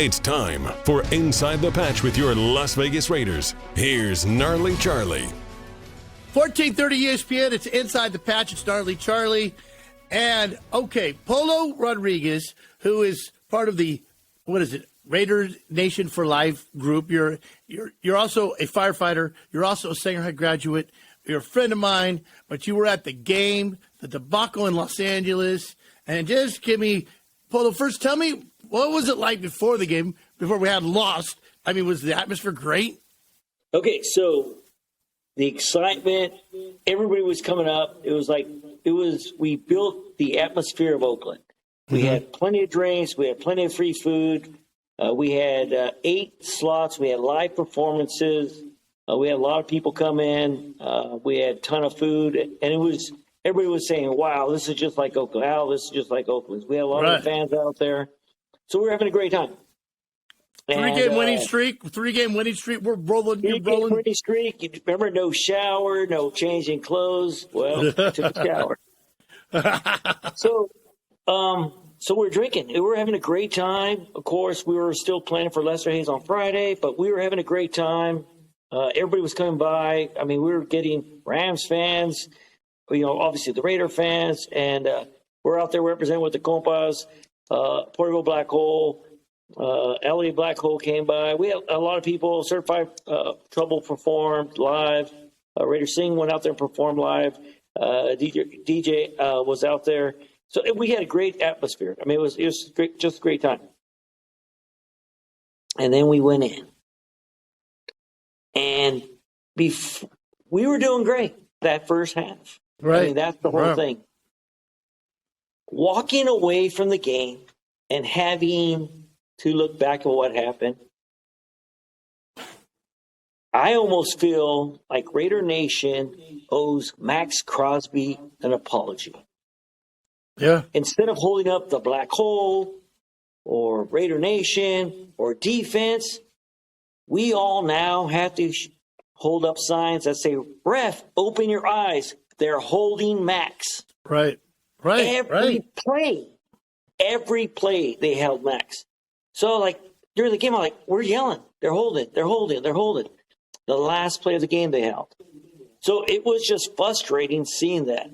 It's time for Inside the Patch with your Las Vegas Raiders. Here's Gnarley Charley. 1430 ESPN, it's Inside the Patch. It's Gnarley Charley. And, okay, Polo Rodriguez, who is part of the, Raider Nation for Life group. You're also a firefighter. You're also a Sanger High graduate. You're a friend of mine, but you were at the game, the debacle in Los Angeles. And just give me, Polo, first tell me, what was it like before the game, before we had lost? I mean, was the atmosphere great? Okay, so the excitement, everybody was coming up. We built the atmosphere of Oakland. We had plenty of drinks. We had plenty of free food. We had 8 slots. We had live performances. We had a lot of people come in. We had a ton of food. And everybody was saying, wow, this is just like Oakland. Wow, this is just like Oakland. We had a lot of fans out there. So we were having a great time. Three-game winning streak. We're rolling. You're rolling. 3-game winning streak. You remember, no shower, no changing clothes. Well, I took a shower. So we're drinking. We were having a great time. Of course, we were still planning for Lester Hayes on Friday, but we were having a great time. Everybody was coming by. I mean, we were getting Rams fans, obviously the Raider fans, and we're out there representing with the compas. Porterville Black Hole, LA Black Hole came by. We had a lot of people. Certified Trouble performed live. Raider Singh went out there and performed live. DJ was out there. So we had a great atmosphere. I mean, it was great, just a great time. And then we went in. And we were doing great that first half. Right. I mean, that's the whole thing. Walking away from the game and having to look back at what happened, I almost feel like Raider Nation owes Max Crosby an apology. Yeah. Instead of holding up the Black Hole or Raider Nation or defense, we all now have to hold up signs that say, ref, open your eyes. They're holding Max. Right. Every play they held Max. So, during the game, I'm like, we're yelling. They're holding. The last play of the game they held. So it was just frustrating seeing that.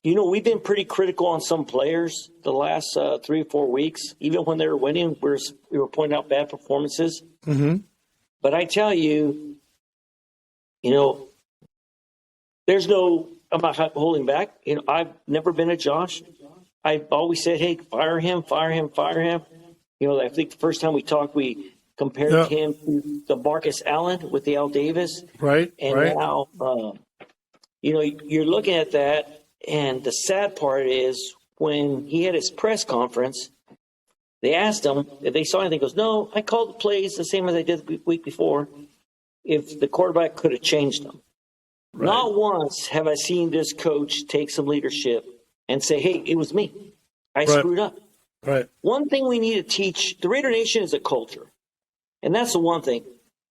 We've been pretty critical on some players the last 3 or 4 weeks. Even when they were winning, we were pointing out bad performances. Mm-hmm. But I tell you, there's no – I'm not holding back. I've never been a Josh. I've always said, hey, fire him. I think the first time we talked, we compared him to the Marcus Allen with the Al Davis. Right. And now, you're looking at that, and the sad part is when he had his press conference, they asked him if they saw anything. He goes, no, I called the plays the same as I did the week before. If the quarterback could have changed them. Right. Not once have I seen this coach take some leadership and say, hey, it was me. I screwed up. Right. One thing we need to teach, the Raider Nation is a culture. And that's the one thing.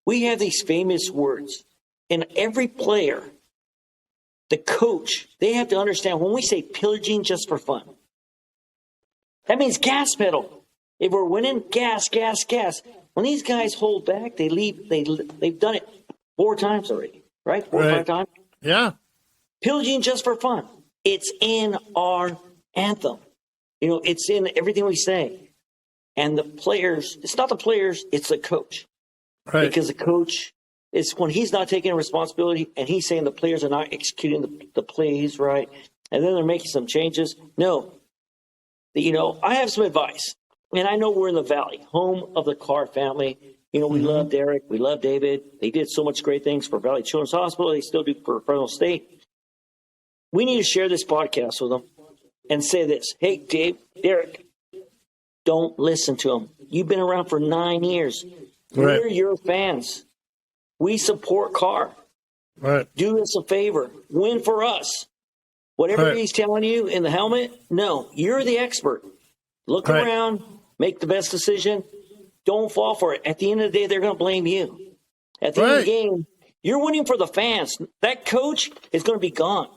We have these famous words. And every player, the coach, they have to understand when we say pillaging just for fun, that means gas pedal. If we're winning, gas. When these guys hold back, they leave. They've done it 4 times already. Right? 4 or 5 times? Yeah. Pillaging just for fun. It's in our anthem. It's in everything we say. And the players, it's not the players, it's the coach. Right. Because the coach, it's when he's not taking responsibility and he's saying the players are not executing the plays right. And then they're making some changes. No. I have some advice. And I know we're in the Valley, home of the Carr family. We love Derek. We love David. They did so much great things for Valley Children's Hospital. They still do for Fresno State. We need to share this podcast with them and say this. Hey, Derek, don't listen to them. You've been around for 9 years. Right. We're your fans. We support Carr. Right. Do us a favor. Win for us. Whatever he's telling you in the helmet, no, you're the expert. Look around. Make the best decision. Don't fall for it. At the end of the day, they're going to blame you. At the end of the game, you're winning for the fans. That coach is going to be gone.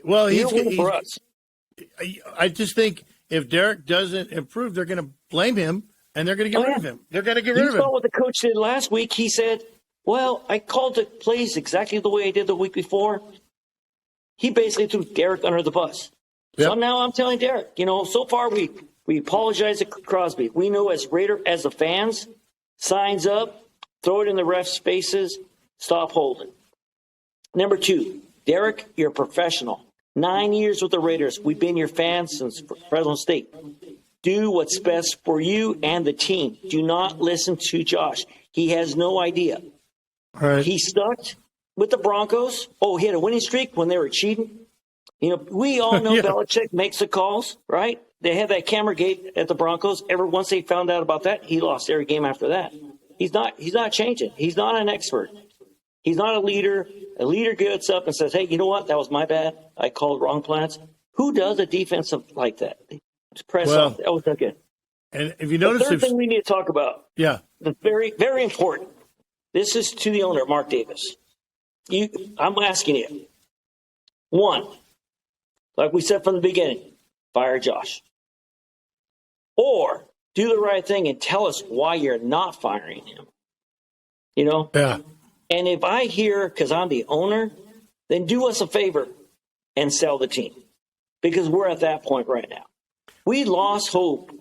Well, he's winning for us. I just think if Derek doesn't improve, they're going to blame him, and they're going to get rid of him. They're going to get rid of him. You saw what the coach did last week. He said, well, I called the plays exactly the way I did the week before. He basically threw Derek under the bus. Yep. So now I'm telling Derek, so far we apologize to Crosby. We know as the fans, signs up, throw it in the refs' faces, stop holding. Number 2, Derek, you're a professional. 9 years with the Raiders. We've been your fans since Fresno State. Do what's best for you and the team. Do not listen to Josh. He has no idea. Right. He sucked with the Broncos. Oh, he had a winning streak when they were cheating. We all know Belichick makes the calls, right? They had that camera gate at the Broncos. Once they found out about that, he lost every game after that. He's not changing. He's not an expert. He's not a leader. A leader gets up and says, hey, you know what? That was my bad. I called wrong plans. Who does a defensive like that? Press off. That was not good. And if you notice, the third thing we need to talk about. Yeah. The very, very important. This is to the owner, Mark Davis. I'm asking you. 1, like we said from the beginning, fire Josh. Or do the right thing and tell us why you're not firing him. Yeah. And if I hear, because I'm the owner, then do us a favor and sell the team. Because we're at that point right now. We lost hope,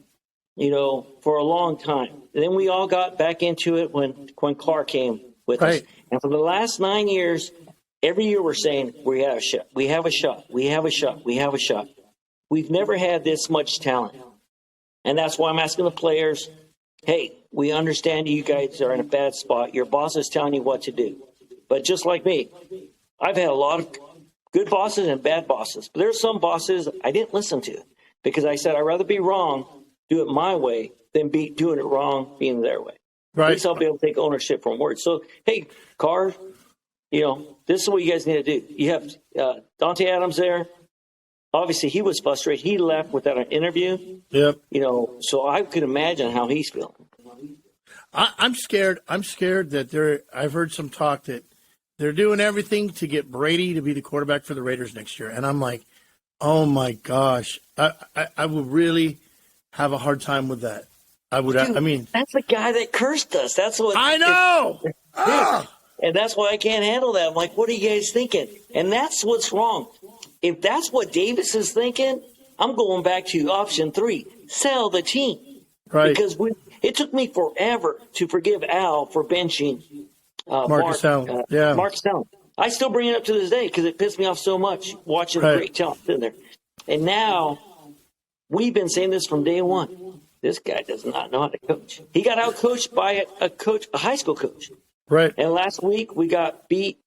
for a long time. And then we all got back into it when Clark came with us. And for the last 9 years, every year we're saying, we have a shot. We have a shot. We have a shot. We have a shot. We've never had this much talent. And that's why I'm asking the players, hey, we understand you guys are in a bad spot. Your boss is telling you what to do. But just like me, I've had a lot of good bosses and bad bosses. But there's some bosses I didn't listen to because I said I'd rather be wrong, do it my way, than be doing it wrong, being their way. Right. At least I'll be able to take ownership from words. So, hey, Carr, this is what you guys need to do. You have Dante Adams there. Obviously, he was frustrated. He left without an interview. Yep. So I could imagine how he's feeling. I'm scared. I'm scared that I've heard some talk that they're doing everything to get Brady to be the quarterback for the Raiders next year. And I'm like, oh, my gosh. I would really have a hard time with that. Dude, that's the guy that cursed us. That's what I know. And that's why I can't handle that. I'm like, what are you guys thinking? And that's what's wrong. If that's what Davis is thinking, I'm going back to option 3, sell the team. Right. Because it took me forever to forgive Al for benching Marcus Allen. Marcus Allen. I still bring it up to this day because it pissed me off so much watching the great talent in there. And now we've been saying this from day one. This guy does not know how to coach. He got out-coached by a high school coach. Right. And last week we got beat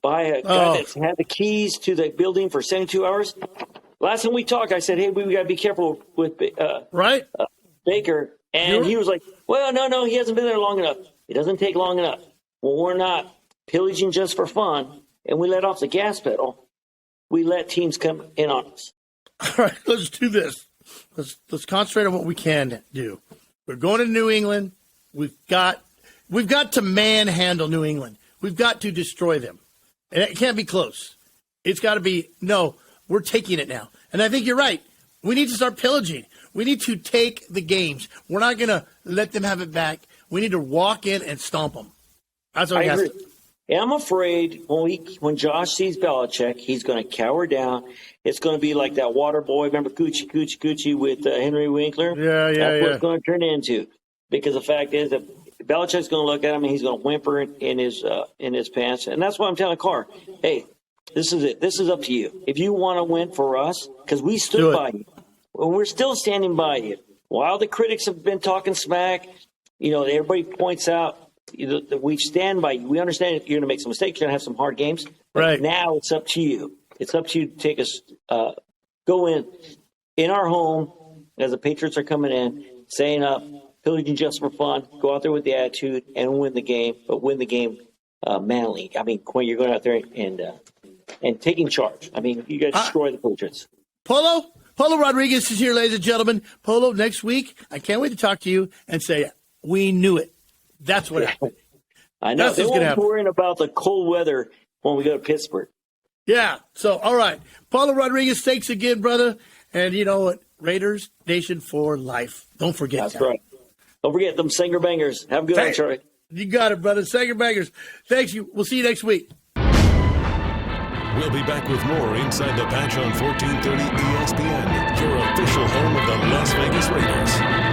by a guy that had the keys to the building for 72 hours. Last time we talked, I said, hey, we got to be careful with Baker. And he was like, well, no, he hasn't been there long enough. It doesn't take long enough. Well, we're not pillaging just for fun, and we let off the gas pedal. We let teams come in on us. All right, let's do this. Let's concentrate on what we can do. We're going to New England. We've got to manhandle New England. We've got to destroy them. And it can't be close. It's got to be, no, we're taking it now. And I think you're right. We need to start pillaging. We need to take the games. We're not going to let them have it back. We need to walk in and stomp them. That's what I agree. And I'm afraid when Josh sees Belichick, he's going to cower down. It's going to be like that water boy. Remember Coochie with Henry Winkler? That's what it's going to turn into. Because the fact is that Belichick's going to look at him and he's going to whimper in his pants. And that's why I'm telling Carr, hey, this is it. This is up to you. If you want to win for us, because we stood by you. Well, we're still standing by you. While the critics have been talking smack, everybody points out that we stand by you. We understand you're going to make some mistakes. You're going to have some hard games. Right. Now it's up to you. It's up to you to take us, go in our home as the Patriots are coming in, saying up, pillaging just for fun, go out there with the attitude and win the game, but win the game manly. I mean, when you're going out there and taking charge. I mean, you got to destroy the Patriots. Polo Rodriguez is here, ladies and gentlemen. Polo, next week, I can't wait to talk to you and say, we knew it. That's what happened. I know. They won't be worrying about the cold weather when we go to Pittsburgh. Yeah. So, all right. Paulo Rodriguez, thanks again, brother. And you know what? Raiders Nation for life. Don't forget That's that. right. Don't forget them Sanger Bangers. Have a good one, Charlie. You got it, brother. Sanger Bangers. Thanks you. We'll see you next week. We'll be back with more Inside the Patch on 1430 ESPN, your official home of the Las Vegas Raiders.